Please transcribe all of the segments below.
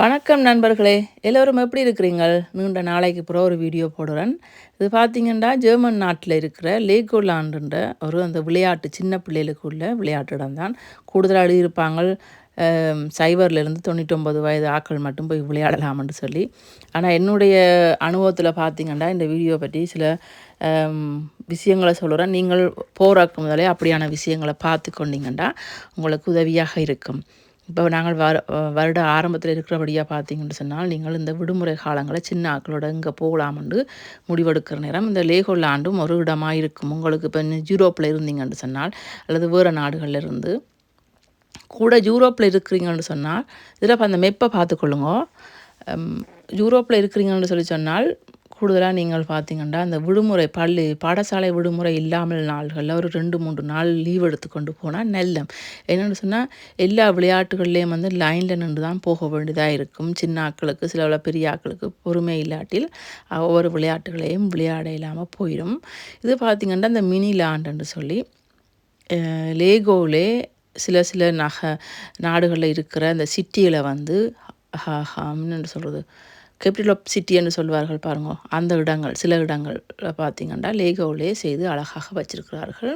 வணக்கம் நண்பர்களே, எல்லோரும் எப்படி இருக்கிறீங்கள்? நீண்ட நாளைக்கு பிறகு ஒரு வீடியோ போடுறேன். இது பார்த்தீங்கன்னா ஜெர்மன் நாட்டில் இருக்கிற லேகோலாண்டுன்ற ஒரு அந்த விளையாட்டு சின்ன பிள்ளைகளுக்கு உள்ள விளையாட்டு இடம் தான். கூடுதலாக இருப்பாங்க 0லேருந்து 99 வயது ஆட்கள் மட்டும் போய் விளையாடலாம்னு சொல்லி. ஆனால் என்னுடைய அனுபவத்தில் பார்த்தீங்கன்னா இந்த வீடியோ பற்றி சில விஷயங்களை சொல்கிறேன். நீங்கள் போகிறக்கு முதலே அப்படியான விஷயங்களை பார்த்து கொண்டீங்கன்னா உங்களுக்கு உதவியாக இருக்கும். இப்போ நாங்கள் வருட ஆரம்பத்தில் இருக்கிறபடியாக பார்த்தீங்கன்னு சொன்னால் நீங்கள் இந்த விடுமுறை காலங்களை சின்ன ஆக்களோட இங்கே போகலாம்னு முடிவெடுக்கிற நேரம் இந்த லேகோலாண்டும் ஒரு இடமாக இருக்கும். உங்களுக்கு இப்போ யூரோப்பில் இருந்தீங்கன்னு சொன்னால் அல்லது வேறு நாடுகளில் இருந்து கூட யூரோப்பில் இருக்கிறீங்கன்னு சொன்னால் இதில் இப்போ அந்த மெப்பை பார்த்துக்கொள்ளுங்க. யூரோப்பில் இருக்கிறீங்கன்னு சொன்னால் கூடுதலாக நீங்கள் பார்த்தீங்கன்னா அந்த விடுமுறை பாடசாலை விடுமுறை இல்லாமல் நாள்களில் ஒரு 2-3 நாள் லீவ் எடுத்துக்கொண்டு போனால் நல்லம். என்னென்னு சொன்னால் எல்லா விளையாட்டுகள்லேயும் வந்து லைனில் நின்று தான் போக வேண்டியதாக இருக்கும். சின்ன ஆக்களுக்கு சில பெரிய ஆக்களுக்கு பொறுமை இல்லாட்டில் ஒவ்வொரு விளையாட்டுகளையும் விளையாட இல்லாமல் போயிடும். இது பார்த்திங்கன்னா இந்த மினி லேண்டுன்னு சொல்லி லேகோவிலே சில நாடுகளில் இருக்கிற அந்த சிட்டியில் வந்து என்னென்னு சொல்கிறது கேபிட்டல் ஆஃப் சிட்டி என்று சொல்வார்கள் பாருங்க. அந்த இடங்கள் சில இடங்கள் பார்த்திங்கன்னா லேகோவிலே செய்து அழகாக வச்சிருக்கிறார்கள்.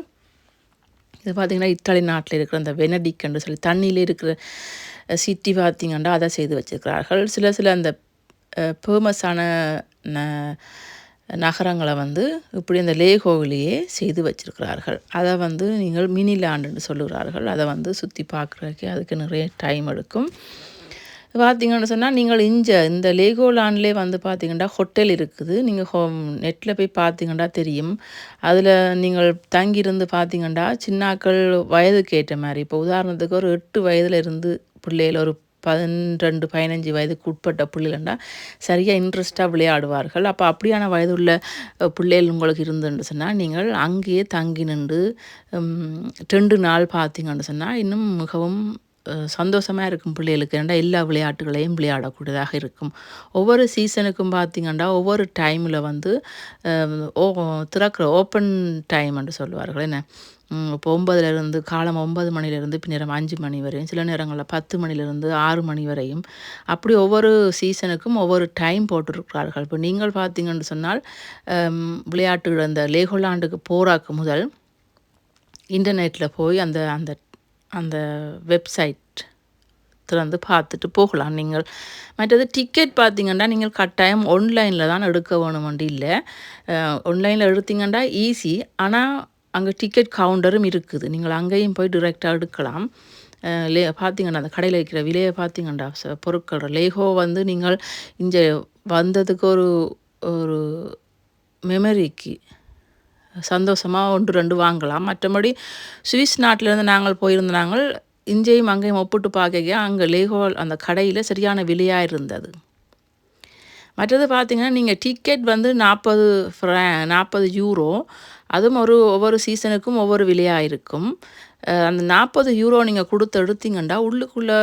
இது பார்த்திங்கன்னா இத்தாலி நாட்டில் இருக்கிற அந்த வெனடிக் என்று சொல்லி தண்ணியில் இருக்கிற சிட்டி பார்த்திங்கன்னா அதை செய்து வச்சிருக்கிறார்கள். சில அந்த ஃபேமஸான நகரங்களை வந்து இப்படி அந்த லேகோவிலேயே செய்து வச்சிருக்கிறார்கள். அதை வந்து நீங்கள் மினி லேண்டுன்னு சொல்லுகிறார்கள். அதை வந்து சுற்றி பார்க்குறதுக்கு அதுக்கு நிறைய டைம் எடுக்கும். பார்த்தீங்கன்னு சொன்னால் நீங்கள் இந்த லேகோலாண்ட்லேயே வந்து பார்த்தீங்கன்னா ஹோட்டல் இருக்குது. நீங்கள் நெட்டில் போய் பார்த்தீங்கன்னா தெரியும். அதில் நீங்கள் தங்கியிருந்து பார்த்தீங்கன்னா சின்னாக்கள் வயதுக்கு ஏற்ற மாதிரி இப்போ உதாரணத்துக்கு ஒரு 8 வயதில் இருந்து பிள்ளைகள் ஒரு 12-15 வயதுக்கு உட்பட்ட பிள்ளைகள்னா சரியாக இன்ட்ரெஸ்ட்டாக விளையாடுவார்கள். அப்போ அப்படியான வயது உள்ள பிள்ளைகள் உங்களுக்கு இருந்துன்னு சொன்னால் நீங்கள் அங்கேயே தங்கி நின்று 2 நாள் பார்த்தீங்கன்னு சொன்னால் இன்னும் மிகவும் சந்தோஷமாக இருக்கும் பிள்ளைகளுக்கு. ஏன்னா எல்லா விளையாட்டுகளையும் விளையாடக்கூடியதாக இருக்கும். ஒவ்வொரு சீசனுக்கும் பார்த்திங்கன்னா ஒவ்வொரு டைமில் வந்து திறக்கிற ஓப்பன் டைம்னு சொல்லுவார்கள். என்ன இப்போ 9லேருந்து காலம் 9 மணிலேருந்து பின்னர் 5 மணி வரையும், சில நேரங்களில் 10 மணிலேருந்து 6 மணி வரையும், அப்படி ஒவ்வொரு சீசனுக்கும் ஒவ்வொரு டைம் போட்டிருக்கிறார்கள். இப்போ நீங்கள் பார்த்தீங்கன்னு சொன்னால் விளையாட்டு அந்த லேகோலாண்டுக்கு போகிறாக்கு முதல் இன்டர்நெட்டில் போய் அந்த அந்த அந்த வெப்சைட் திறந்து பார்த்துட்டு போகலாம். நீங்கள் மற்றது டிக்கெட் பார்த்திங்கன்னா நீங்கள் கட்டாயம் ஆன்லைனில் தான் எடுக்க வேணுமென்று இல்லை. ஆன்லைனில் எடுத்திங்கன்னா ஈஸி. ஆனால் அங்கே டிக்கெட் கவுண்டரும் இருக்குது. நீங்கள் அங்கேயும் போய் டிரெக்டாக எடுக்கலாம். பார்த்திங்கன்னா அந்த கடையில் இருக்கிற விலையை பார்த்திங்கன்னா பொருட்கள் லேகோ வந்து நீங்கள் இங்கே வந்ததுக்கு ஒரு மெமரிக்கு சந்தோஷமாக 1-2 வாங்கலாம். மற்றபடி சுவிஸ் நாட்டிலேருந்து நாங்கள் போயிருந்த நாங்கள் இங்கேயும் அங்கேயும் ஒப்பிட்டு பார்க்க அங்கே லேகோ அந்த கடையில் சரியான விலையாக இருந்தது. மற்றது பார்த்திங்கன்னா நீங்கள் டிக்கெட் வந்து 40 யூரோ. அதுவும் ஒவ்வொரு சீசனுக்கும் ஒவ்வொரு விலையாக இருக்கும். அந்த 40 யூரோ நீங்கள் கொடுத்து எடுத்திங்கன்னா உள்ளுக்குள்ளே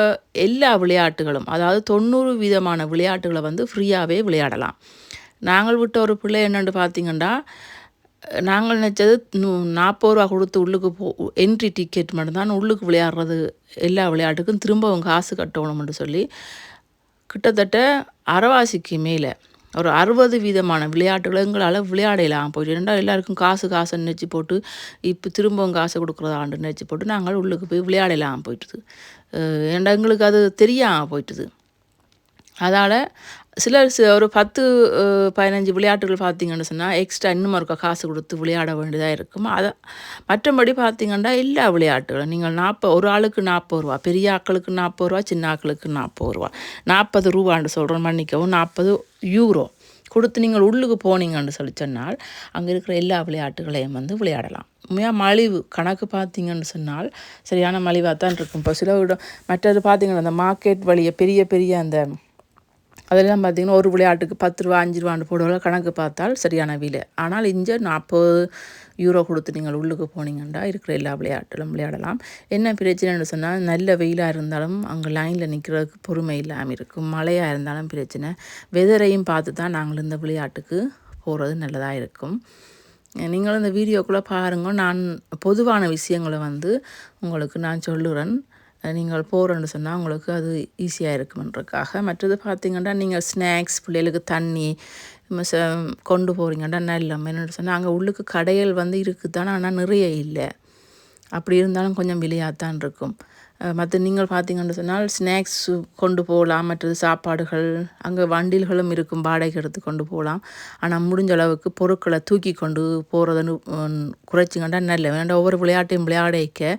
எல்லா விளையாட்டுகளும், அதாவது 90 விதமான விளையாட்டுகளை வந்து ஃப்ரீயாகவே விளையாடலாம். நாங்கள் விட்ட ஒரு பிள்ளை என்னென்னு பார்த்திங்கன்னா நாங்கள் நினச்சது 40 ரூபா கொடுத்து உள்ளுக்கு என்ட்ரி டிக்கெட் மட்டும்தான். உள்ளுக்கு விளையாடுறது எல்லா விளையாட்டுக்கும் திரும்பவும் காசு கட்டணும்னு சொல்லி கிட்டத்தட்ட அரைவாசிக்கு மேலே ஒரு 60 விதமான விளையாட்டுகளை எங்களால் விளையாடலாம் போயிட்டு. ரெண்டாவது எல்லாருக்கும் காசுன்னு நினச்சி போட்டு இப்போ திரும்பவும் காசு கொடுக்குறதான்னு நினச்சி போட்டு நாங்கள் உள்ளுக்கு போய் விளையாடலாம் போயிட்டுது. ஏன்னா எங்களுக்கு அது தெரியாமல் போயிட்டுது. அதால் ஒரு 10-15 விளையாட்டுகள் பார்த்திங்கன்னு சொன்னால் எக்ஸ்ட்ரா இன்னும் இருக்க காசு கொடுத்து விளையாட வேண்டியதாக இருக்கும். மற்றபடி பார்த்திங்கன்னா எல்லா விளையாட்டுகளும் நீங்கள் ஒரு ஆளுக்கு 40 ரூபா, பெரிய ஆக்களுக்கு 40 ரூபா, சின்ன ஆக்களுக்கு 40 ரூபா, 40 ரூபான்னு சொல்கிறோம், மன்னிக்கவும் 40 யூரோ கொடுத்து நீங்கள் உள்ளுக்கு போனீங்கன்னு சொன்னால் அங்கே இருக்கிற எல்லா விளையாட்டுகளையும் வந்து விளையாடலாம். உண்மையாக மலிவு கணக்கு பார்த்திங்கன்னு சொன்னால் சரியான மலிவாக தான் இருக்கும். இப்போ சில இடம் மற்றது பார்த்திங்கன்னா அந்த மார்க்கெட் வழியை பெரிய அந்த அதெல்லாம் பார்த்திங்கன்னா ஒரு விளையாட்டுக்கு 10 ரூபா 5 ரூபான்னு போடுவாங்க. கணக்கு பார்த்தால் சரியான விலை. ஆனால் இங்கே 40 யூரோ கொடுத்து நீங்கள் உள்ளுக்கு போனீங்கன்னா இருக்கிற எல்லா விளையாட்டுகளும் விளையாடலாம். என்ன பிரச்சனைன்னு சொன்னால் நல்ல வெயிலாக இருந்தாலும் அங்கே லைனில் நிற்கிறதுக்கு பொறுமை இல்லாமல் இருக்கும். மழையாக இருந்தாலும் பிரச்சனை. வெதரையும் பார்த்து தான் நாங்கள் இந்த விளையாட்டுக்கு போகிறது நல்லதாக இருக்கும். நீங்கள் இந்த வீடியோக்குள்ளே பாருங்கள். நான் பொதுவான விஷயங்களை வந்து உங்களுக்கு நான் சொல்லுறேன். நீங்கள் போகிறேன்னு சொன்னால் உங்களுக்கு அது ஈஸியாக இருக்குமென்றதுக்காக. மற்றது பார்த்திங்கன்னா நீங்கள் ஸ்நாக்ஸ் பிள்ளைகளுக்கு தண்ணி கொண்டு போகிறீங்கன்னா நல்ல என்னென்னு சொன்னால் அங்கே உள்ளுக்கு கடைகள் வந்து இருக்குது தானே, ஆனால் நிறைய இல்லை. அப்படி இருந்தாலும் கொஞ்சம் விலையாகத்தான் இருக்கும். மற்ற நீங்கள் பார்த்தீங்கன்னு சொன்னால் ஸ்நாக்ஸ் கொண்டு போகலாம், மற்றது சாப்பாடுகள் அங்கே வண்டில்களும் இருக்கும், வாடகை எடுத்து கொண்டு போகலாம். ஆனால் முடிஞ்ச அளவுக்கு பொருட்களை தூக்கி கொண்டு போகிறதுன்னு குறைச்சிங்கண்டா நல்ல. வேண்டாம் ஒவ்வொரு விளையாட்டையும் விளையாடிக்க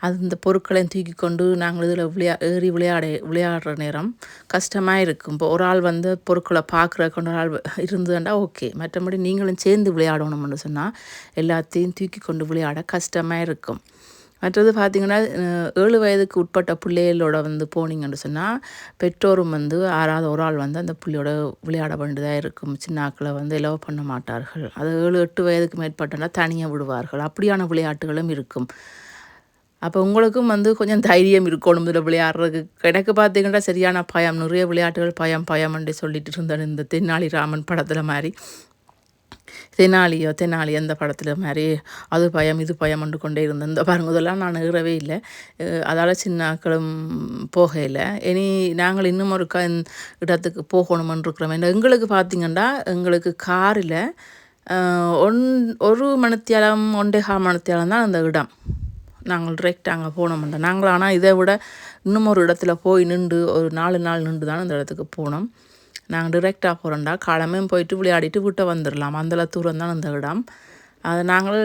அது இந்த பொருட்களையும் தூக்கி கொண்டு நாங்கள் இதில் ஏறி விளையாடுற நேரம் கஷ்டமாக இருக்கும். இப்போ ஒரு ஆள் வந்து பொருட்களை பார்க்குற கொண்டு ஒரு ஆள் இருந்ததுண்டா ஓகே. மற்றபடி நீங்களும் சேர்ந்து விளையாடணும்னு சொன்னால் எல்லாத்தையும் தூக்கி கொண்டு விளையாட கஷ்டமாக இருக்கும். மற்றது பார்த்திங்கன்னா 7 வயதுக்கு உட்பட்ட பிள்ளைகளோட வந்து போனீங்கன்னு சொன்னால் பெற்றோரும் வந்து யாராவது ஒரு ஆள் வந்து அந்த பிள்ளையோட விளையாட வேண்டியதாக இருக்கும். சின்ன ஆக்களை வந்து எலோ பண்ண மாட்டார்கள். அது 7-8 வயதுக்கு மேற்பட்டனா தனியாக விடுவார்கள். அப்படியான விளையாட்டுகளும் இருக்கும். அப்போ உங்களுக்கும் வந்து கொஞ்சம் தைரியம் இருக்கணும் இதில் விளையாடுறதுக்கு. எனக்கு பார்த்திங்கன்னா சரியான பயம், நிறைய விளையாட்டுகள் பயம் சொல்லிட்டு இருந்தேன். இந்த தென்னாலி ராமன் படத்தில் மாதிரி தெனாலி அந்த படத்தில் மாதிரி அது பயம் இது பயம்ண்டு கொண்டே இருந்தேன். இந்த பாருங்க இதெல்லாம் நான் ஏறவே இல்லை. அதால் சின்ன ஆக்களும் போகலை. இனி நாங்கள் இன்னும் ஒரு இடத்துக்கு போகணுமென்னு இருக்கிறோம். எங்களுக்கு பார்த்திங்கன்னா எங்களுக்கு காரில் 1 மணித்தியாலம் 1.25 மணித்தியாலம் தான் அந்த இடம். நாங்கள் டிரெக்ட் அங்கே போனோம்ண்டா நாங்கள். ஆனால் இதை விட இன்னும் ஒரு இடத்துல போய் நின்று ஒரு 4 நாள் நின்று தான் அந்த இடத்துக்கு போனோம். நாங்கள் டிரெக்டாக போகிறோம்டா காலமையும் போயிட்டு விளையாடிட்டு விட்டு வந்துடலாம். அந்தளவு தூரம் தான் அந்த இடம். அதை நாங்கள்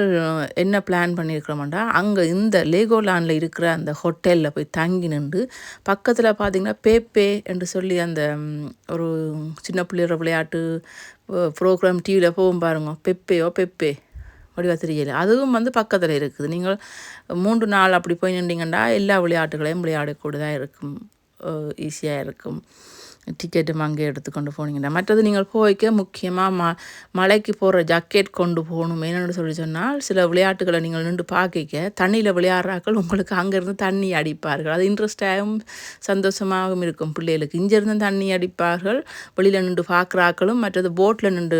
என்ன பிளான் பண்ணியிருக்கிறோம்டா அங்கே இந்த லேகோலாண்டில் இருக்கிற அந்த ஹோட்டலில் போய் தங்கி நின்று பக்கத்தில் பார்த்திங்கன்னா பேப்பே என்று சொல்லி அந்த ஒரு சின்ன பிள்ளையோட விளையாட்டு ப்ரோக்ராம் டிவியில் போகும் பாருங்க, பெப்பே வடிவா தெரியலை. அதுவும் வந்து பக்கத்தில் இருக்குது. நீங்கள் 3 நாள் அப்படி போய் நின்றீங்கன்னா எல்லா விளையாட்டுகளையும் விளையாடக்கூடியதாக இருக்கும், ஈஸியாக இருக்கும். டிக்கெட்டும் அங்கே எடுத்துக்கொண்டு போனீங்கன்னா. மற்றது நீங்கள் போய்க்க முக்கியமாக மலைக்கு போகிற ஜாக்கெட் கொண்டு போகணும். என்னென்னு சொன்னால் சில விளையாட்டுகளை நீங்கள் நின்று பார்க்க தண்ணியில் விளையாடுறாக்கள் உங்களுக்கு அங்கேருந்து தண்ணி அடிப்பார்கள். அது இன்ட்ரெஸ்டாகவும் சந்தோஷமாகவும் இருக்கும் பிள்ளைகளுக்கு. இங்கேருந்து தண்ணி அடிப்பார்கள், வெளியில் நின்று பார்க்குறாக்களும் மற்றது போட்டில் நின்று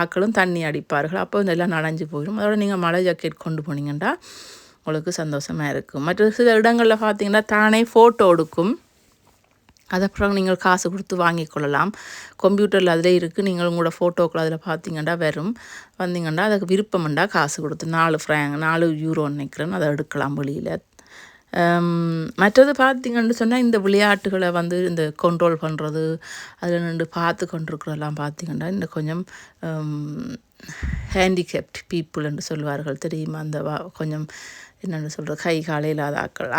ஆக்களும் தண்ணி அடிப்பார்கள். அப்போ இதெல்லாம் நனைஞ்சு போயிடும். அதோட நீங்கள் மலை ஜாக்கெட் கொண்டு போனீங்கன்னா உங்களுக்கு சந்தோஷமாக இருக்கும். மற்ற சில இடங்களில் பார்த்தீங்கன்னா தானே ஃபோட்டோ எடுக்கும். அதுக்கப்புறம் நீங்கள் காசு கொடுத்து வாங்கிக்கொள்ளலாம். கம்ப்யூட்டரில் அதில் இருக்குது. நீங்கள் உங்களோட ஃபோட்டோக்கள் அதில் பார்த்தீங்கன்னா வந்தீங்கன்னா அதுக்கு விருப்பம்ண்டா காசு கொடுத்து 4 யூரோ நினைக்கிறேன் அதை எடுக்கலாம் வெளியில். மற்றது பார்த்திங்கன்னு சொன்னால் இந்த விளையாட்டுகளை வந்து இந்த கண்ட்ரோல் பண்ணுறது அதில் நின்று பார்த்து கொண்டிருக்கிறதெல்லாம் பார்த்திங்கன்னா இந்த கொஞ்சம் ஹேண்டிகேப்ட் பீப்புள் என்று சொல்வார்கள் தெரியுமா, அந்த கொஞ்சம் என்னென்னு சொல்கிறது கை காலை இல்லாத ஆக்கள்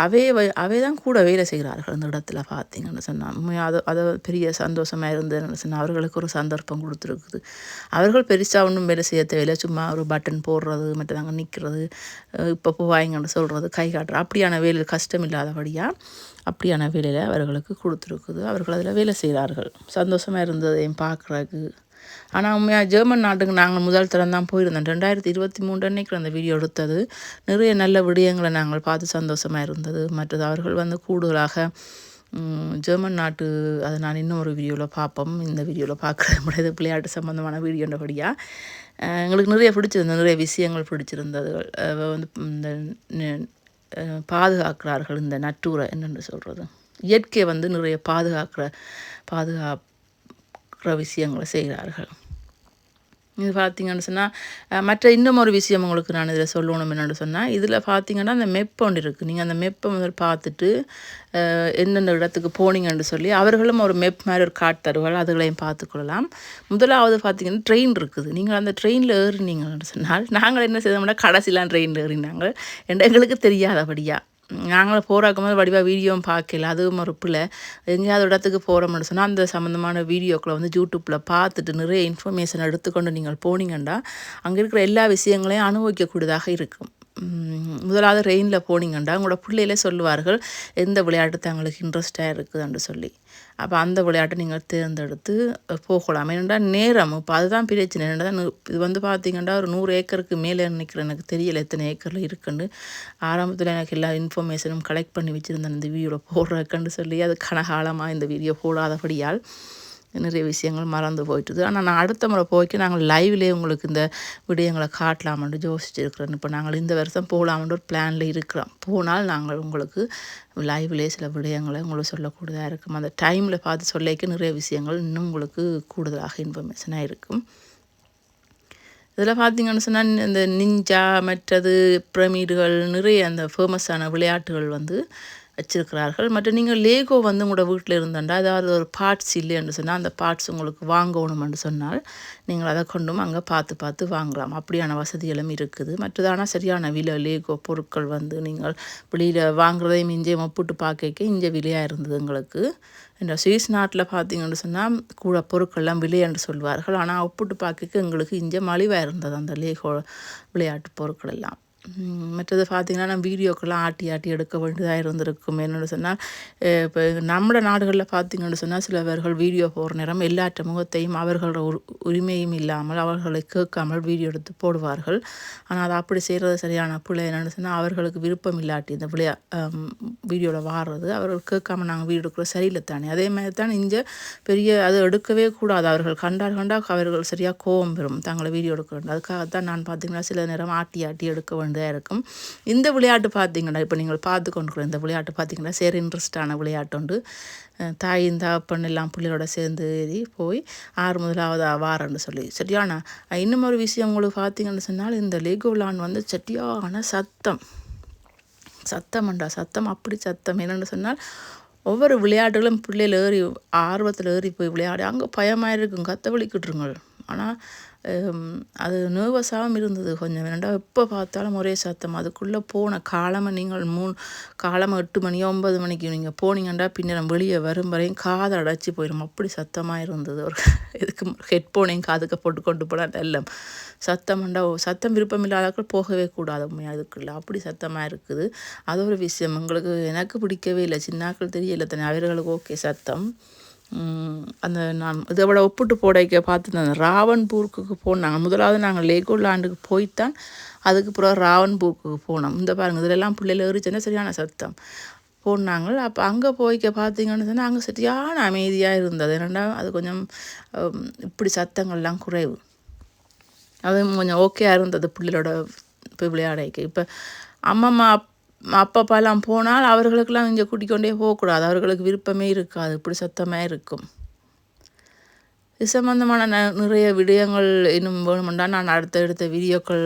அவை தான் கூட வேலை செய்கிறார்கள் அந்த இடத்துல பார்த்திங்கன்னு சொன்னால். அது பெரிய சந்தோஷமாக இருந்ததுன்னு சொன்னால் அவர்களுக்கு ஒரு சந்தர்ப்பம் கொடுத்துருக்குது. அவர்கள் பெருசாக ஒன்றும் வேலை செய்ய தேவையில்லை, சும்மா ஒரு பட்டன் போடுறது மற்றதாங்க நிற்கிறது, இப்போ போவாங்கன்னு சொல்கிறது, கை காட்டுறது, அப்படியான வேலை கஷ்டம் இல்லாதபடியாக அப்படியான வேலையில் அவர்களுக்கு கொடுத்துருக்குது. அவர்கள் அதில் வேலை செய்கிறார்கள். சந்தோஷமாக இருந்ததையும் பார்க்குறதுக்கு. ஆனால் உண்மையாக ஜெர்மன் நாட்டுக்கு நாங்கள் முதல் தரம் தான் போயிருந்தோம். 2023 அன்னைக்கு அந்த வீடியோ எடுத்தது. நிறைய நல்ல விடயங்களை நாங்கள் பார்த்து சந்தோஷமாக இருந்தது. மற்றது அவர்கள் வந்து கூடுதலாக ஜெர்மன் நாட்டு அதை நான் இன்னும் ஒரு வீடியோவில் பார்ப்போம். இந்த வீடியோவில் பார்க்குற முடியாது, விளையாட்டு சம்மந்தமான வீடியோன்றபடியாக எங்களுக்கு நிறைய பிடிச்சிருந்தது, நிறைய விஷயங்கள் பிடிச்சிருந்தது. வந்து இந்த பாதுகாக்கிறார்கள் இந்த நட்டூரை என்னென்னு சொல்கிறது, இயற்கையை வந்து நிறைய பாதுகாக்கிற விஷயங்களை செய்கிறார்கள். இது பார்த்திங்கன்னு சொன்னால் மற்ற இன்னும் ஒரு விஷயம் உங்களுக்கு நான் இதில் சொல்லணும் என்னென்னு சொன்னால், இதில் பார்த்திங்கன்னா அந்த மெப் ஒன்று இருக்குது. நீங்கள் அந்த மெப்பை முதல் பார்த்துட்டு எந்தெந்த இடத்துக்கு போனீங்கன்னு சொல்லி அவர்களும் ஒரு மெப் மாதிரி ஒரு கார்டு தருவார்கள், அதுகளையும் பார்த்துக்கொள்ளலாம். முதலாவது பார்த்திங்கன்னா ட்ரெயின் இருக்குது. நீங்கள் அந்த ட்ரெயினில் ஏறினீங்கன்னு சொன்னால் நாங்கள் என்ன செய்தோம்னா கடைசிலாம் ட்ரெயினில் ஏறினாங்க எங்களுக்கு தெரியாதபடியாக. நாங்கள் போகிறாக்கும் போது வடிவாக வீடியோவும் பார்க்கல, அதுவும் ஒரு பிள்ளை எங்கேயாவது இடத்துக்கு போகிறோம்னு சொன்னால் அந்த சம்மந்தமான வீடியோக்களை வந்து யூடியூப்பில் பார்த்துட்டு நிறைய இன்ஃபர்மேஷன் எடுத்துக்கொண்டு நீங்கள் போனீங்கன்னா அங்கே இருக்கிற எல்லா விஷயங்களையும் அனுபவிக்கக்கூடியதாக இருக்கும். முதலாவது ட்ரெயினில் போனீங்கன்னா உங்களோட பிள்ளைகளே சொல்லுவார்கள் எந்த விளையாட்டு தங்களுக்கு இன்ட்ரெஸ்டாக இருக்குதுன்னு சொல்லி. அப்போ அந்த விளையாட்டை நீங்கள் தேர்ந்தெடுத்து போகலாம். ஏன்னா நேரம் இப்போ அதுதான் பிரச்சனை. என்னென்னா இது வந்து பார்த்திங்கன்னா ஒரு 100 ஏக்கருக்கு மேலே நினைக்கிறேன், எனக்கு தெரியலை எத்தனை ஏக்கரில் இருக்குன்னு. ஆரம்பத்தில் எனக்கு எல்லா இன்ஃபர்மேஷனும் கலெக்ட் பண்ணி வச்சுருந்தேன் இந்த வீடியோவில் போடுறதுக்குன்னு சொல்லி. அது கனகாலமாக இந்த வீடியோ போடாதபடியால் நிறைய விஷயங்கள் மறந்து போயிட்டுது. ஆனால் நான் அடுத்த முறை போய்க்கு நாங்கள் லைவ்லேயே உங்களுக்கு இந்த விடயங்களை காட்டலாமென்று யோசிச்சுருக்கிறோம். இப்போ நாங்கள் இந்த வருஷம் போகலாமென்று ஒரு பிளானில் இருக்கிறோம். போனால் நாங்கள் உங்களுக்கு லைவ்லேயே சில விடயங்களை உங்களுக்கு சொல்லக்கூடியதாக இருக்கும். அந்த டைமில் பார்த்து சொல்லிக்க நிறைய விஷயங்கள் இன்னும் உங்களுக்கு கூடுதலாக இன்ஃபர்மேஷனாக இருக்கும். இதில் பார்த்தீங்கன்னு சொன்னால் இந்த நிஞ்சா மற்றது பிரமிடுகள் நிறைய அந்த ஃபேமஸான விளையாட்டுகள் வந்து வச்சிருக்கிறார்கள். மற்றும் நீங்கள் லேகோ வந்து உங்களோட வீட்டில் இருந்தோண்டா அதாவது ஒரு பார்ட்ஸ் இல்லைன்னு சொன்னால் அந்த பார்ட்ஸ் உங்களுக்கு வாங்கணும்னு சொன்னால் நீங்கள் அதை கொண்டும் அங்கே பார்த்து பார்த்து வாங்கலாம். அப்படியான வசதிகளும் இருக்குது. மற்றதான சரியான விலை லேகோ பொருட்கள் வந்து நீங்கள் வெளியில் வாங்குறதையும் இங்கே ஒப்பிட்டு பார்க்க இங்கே விலையாக இருந்தது எங்களுக்கு. இந்த சுவிஸ் நாட்டில் பார்த்தீங்கன்னு சொன்னால் கூட பொருட்கள்லாம் விலை என்று சொல்வார்கள். ஆனால் ஒப்பிட்டு பார்க்க எங்களுக்கு இங்கே மலிவாக இருந்தது அந்த லேகோ விளையாட்டு பொருட்கள் எல்லாம். மற்றது பார்த்திங்கன்னா நம்ம வீடியோக்கெல்லாம் ஆட்டி ஆட்டி எடுக்க வேண்டியதாக இருந்திருக்கும். என்னென்னு சொன்னால் இப்போ நம்மளோட நாடுகளில் பார்த்திங்கன்னு சொன்னால் சிலவர்கள் வீடியோ போகிற நேரம் எல்லாற்ற முகத்தையும் அவர்களோட உரிமையும் இல்லாமல் அவர்களை கேட்காமல் வீடியோ எடுத்து போடுவார்கள். ஆனால் அதை அப்படி செய்கிறது சரியான பிள்ளை. என்னென்னு சொன்னால் அவர்களுக்கு விருப்பம் இல்லாட்டி இந்த வீடியோவில் வாடுறது அவர்கள் கேட்காம நாங்கள் வீடியோ எடுக்கிறது சரியில்லை தானே. அதே மாதிரி தான் இங்கே பெரிய அது எடுக்கவே கூடாது. அவர்கள் கண்டா அவர்கள் சரியாக கோபம் பெறும் தங்களை வீடியோ எடுக்க வேண்டும். அதுக்காகத்தான் நான் பார்த்திங்கன்னா சில நேரம் ஆட்டி ஆட்டி எடுக்க வேண்டும் இருக்கும். இந்த விளையாட்டு பார்த்தீங்கன்னா இப்போ நீங்கள் பார்த்து கொண்டு இந்த விளையாட்டு பார்த்தீங்கன்னா சரி இன்ட்ரெஸ்டான விளையாட்டு உண்டு. தாயின் தாப்பன் எல்லாம் பிள்ளையோட சேர்ந்து ஏறி போய் 6 முதலாவது வாரன்னு சொல்லி சரியான இன்னும் ஒரு விஷயம் உங்களுக்கு பார்த்தீங்கன்னு சொன்னால் இந்த லேகோலான் வந்து சரியான சத்தம் அப்படி சத்தம் என்னென்னு சொன்னால் ஒவ்வொரு விளையாட்டுகளும் பிள்ளைகள் ஏறி ஆர்வத்தில் ஏறி போய் விளையாடி அங்கே பயமாக இருக்கும் கத்தவழிக்கிட்டுருங்கள். ஆனால் அது நர்வஸாகவும் இருந்தது கொஞ்சம். ஏன்னா எப்போ பார்த்தாலும் ஒரே சத்தம். அதுக்குள்ளே போன காலமை நீங்கள் காலமை 8 மணியோ 9 மணிக்கு நீங்கள் போனீங்கன்னா பின்னர் வெளியே வரும் வரையும் காதை அடைச்சி போயிடும். அப்படி சத்தமாக இருந்தது. ஒரு இதுக்கு ஹெட்ஃபோனையும் காதுக்கு போட்டு கொண்டு போனால் எல்லாம் சத்தம் விருப்பம் இல்லாதவர்கள் போகவே கூடாது. உண்மையாக அதுக்குள்ளே அப்படி சத்தமாக இருக்குது. அது ஒரு விஷயம் எனக்கு பிடிக்கவே இல்லை. சின்னாக்கள் தெரியல தானே அவர்களுக்கு ஓகே சத்தம். அந்த நான் இதை விட ஒப்பிட்டு போடைக்க பார்த்துருந்தேன். அந்த ராவன்பூருக்கு போனாங்க. முதலாவது நாங்கள் லேகோலாண்டுக்கு போய்த்தான் அதுக்கு பிறகு ராவன்பூருக்கு போனோம். இந்த பாருங்கள் இதிலெல்லாம் பிள்ளைகள் ஏறிச்சுன்னா சரியான சத்தம் போனாங்க. அப்போ அங்கே போய்க்க பார்த்தீங்கன்னு சொன்னால் அங்கே சரியான அமைதியாக இருந்தது. ஏன்னா அது கொஞ்சம் இப்படி சத்தங்கள்லாம் குறைவு. அது கொஞ்சம் ஓகேயாக இருந்தது பிள்ளைகளோட போய் விளையாடைக்கு. இப்போ அம்மா அப்பாலாம் போனால் அவர்களுக்கெல்லாம் இங்கே கூட்டிக்கொண்டே போகக்கூடாது. அவர்களுக்கு விருப்பமே இருக்காது. இப்படி சத்தமாக இருக்கும். இது சம்பந்தமான நிறைய விடயங்கள் இன்னும் வேணுமெண்டா நான் அடுத்த வீடியோக்கள்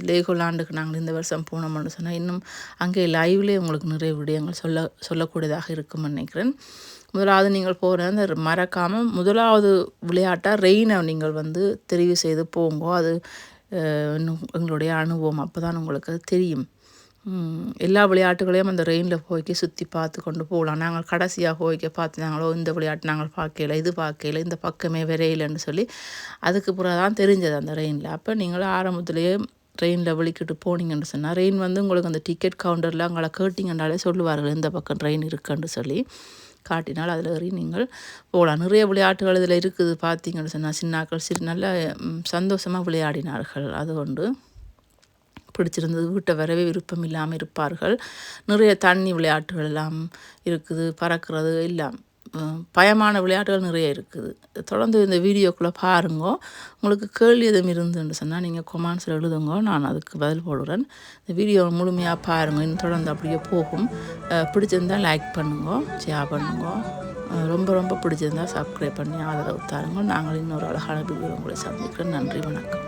லேகோலாண்டுக்கு நாங்கள் இந்த வருஷம் போனோம்னு சொன்னால் இன்னும் அங்கே லைவ்லேயே உங்களுக்கு நிறைய விடயங்கள் சொல்லக்கூடியதாக இருக்கும்னு நினைக்கிறேன். முதலாவது நீங்கள் போகிற அந்த மறக்காமல் முதலாவது விளையாட்டாக ரெயினை நீங்கள் வந்து தெரிவு செய்து போங்கோ. அது இன்னும் எங்களுடைய அனுபவம் அப்போ தான் உங்களுக்கு அது தெரியும். எல்லா விளையாட்டுகளையும் அந்த ரெயினில் போய்க்கு சுற்றி பார்த்து கொண்டு போகலாம். நாங்கள் கடைசியாக போய்க்க பார்த்துனாங்களோ இந்த விளையாட்டு நாங்கள் பார்க்கல இது பார்க்கல இந்த பக்கமே வரையிலன்னு சொல்லி அதுக்கு பிறகு தான் தெரிஞ்சது அந்த ரெயினில். அப்போ நீங்களும் ஆரம்பத்துலேயே ட்ரெயினில் வெளிக்கிட்டு போனீங்கன்னு சொன்னால் ரெயின் வந்து உங்களுக்கு அந்த டிக்கெட் கவுண்டரில் அங்கே கேட்டிங்கன்னாலே சொல்லுவார்கள் இந்த பக்கம் ட்ரெயின் இருக்குன்னு சொல்லி காட்டினால் அதில் ஏறி நீங்கள் போகலாம். நிறைய விளையாட்டுகள் இதில் இருக்குது. பார்த்தீங்கன்னு சொன்னால் சின்னாக்கள் நல்லா சந்தோஷமாக விளையாடினார்கள். அது கொண்டு பிடிச்சிருந்தது. வீட்டை வரவே விருப்பம் இல்லாமல் இருப்பார்கள். நிறைய தண்ணி விளையாட்டுகள் எல்லாம் இருக்குது. பறக்கிறது எல்லாம் பயமான விளையாட்டுகள் நிறைய இருக்குது. தொடர்ந்து இந்த வீடியோக்குள்ளே பாருங்கோ. உங்களுக்கு கேள்வி எதுவும் இருந்துன்னு சொன்னால் நீங்கள் கொமெண்ட்ஸில் எழுதுங்கோ. நான் அதுக்கு பதில் போடுறேன். இந்த வீடியோ முழுமையாக பாருங்க. இன்னும் தொடர்ந்து அப்படியே போகும். பிடிச்சிருந்தால் லைக் பண்ணுங்கோ, ஷேர் பண்ணுங்கோ. ரொம்ப ரொம்ப பிடிச்சிருந்தால் சப்ஸ்கிரைப் பண்ணி ஆதரவு தாருங்க. நாங்கள் இன்னொரு அழகான வீடியோ உங்களை சந்திக்கிறேன். நன்றி, வணக்கம்.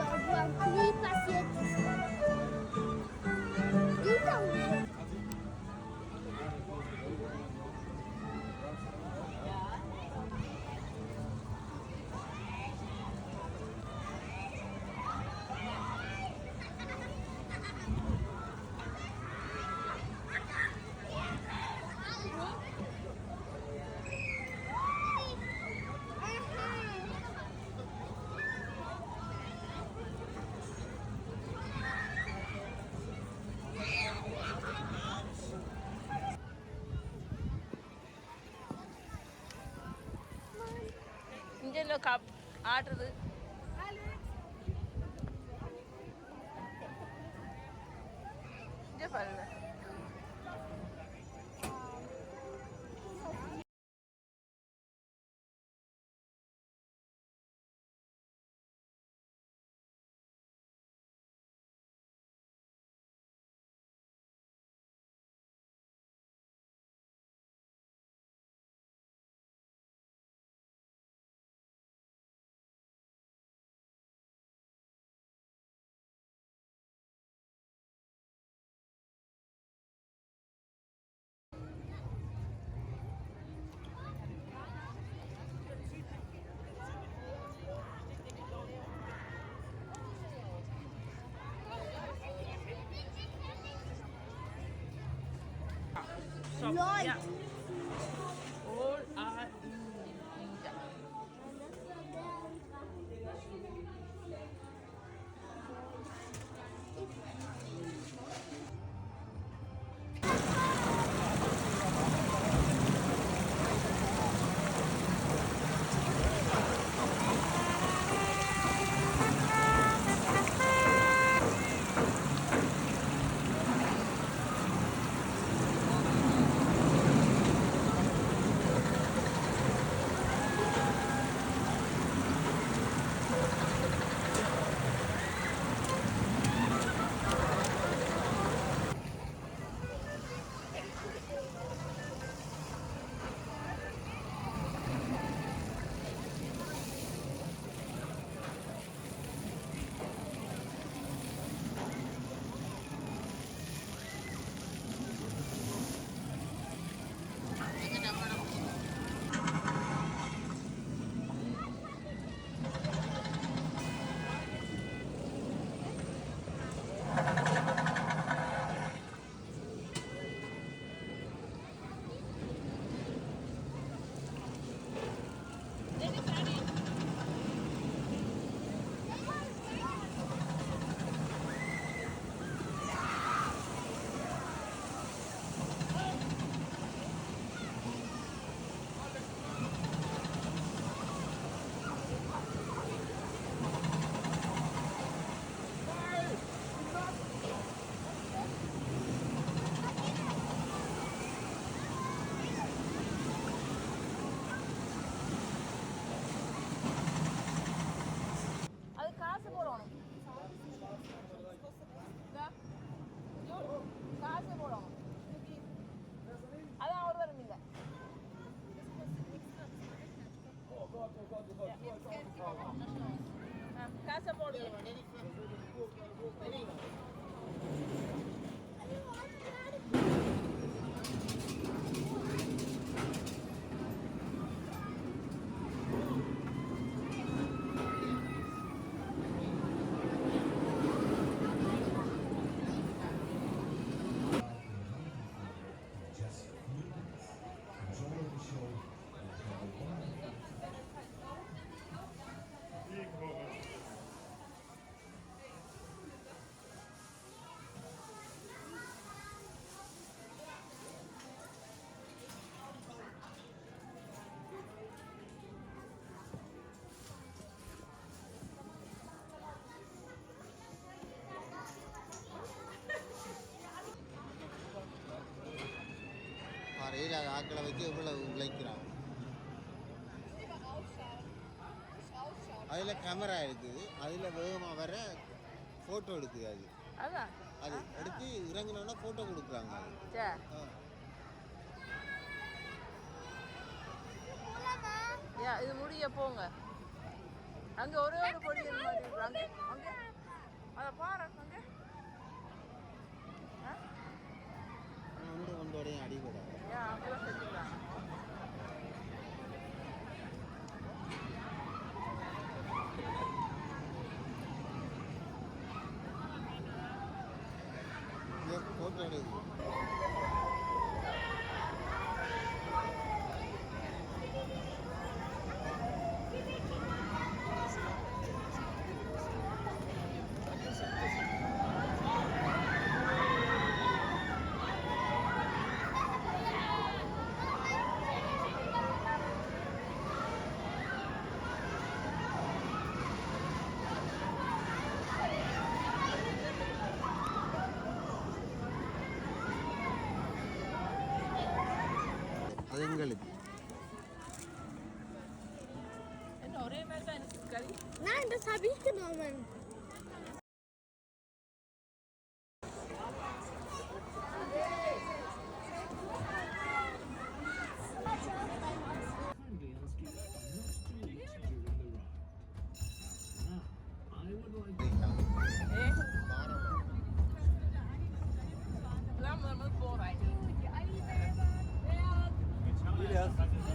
இங்கே ஆடுறது இங்கே பாருங்க. Lloyd. Yeah. All are in India. அது காசு போடணும். காசு போடணும். அதான் ஒரு தரம் இல்லை. காசை போடுங்க. அறையில் ஆக்களை வச்சு இவ்வளவு உழைக்கிறாங்க. அதில் கேமரா இருக்குது, அதில் வேகமாக வர ஃபோட்டோ எடுக்குது. அது எடுத்து இறங்கினோன்னா ஃபோட்டோ கொடுக்குறாங்க. அது இது முடிய போங்க. அங்கே ஒரே ஒரு பொடி அங்கே அங்கே அதை பாரு. அங்கே ஒன்றோடையும் அடிக்கூடாது. அப்படிலாம் செஞ்சுக்கிறாங்க. ஃபோட்டோ எடுக்குது. அது எங்களுக்கு என்ன ஒரே மாதிரி தான் இருக்குது கறி. Nein, das habe ich genommen. Laat me maar voorrijden. Julius.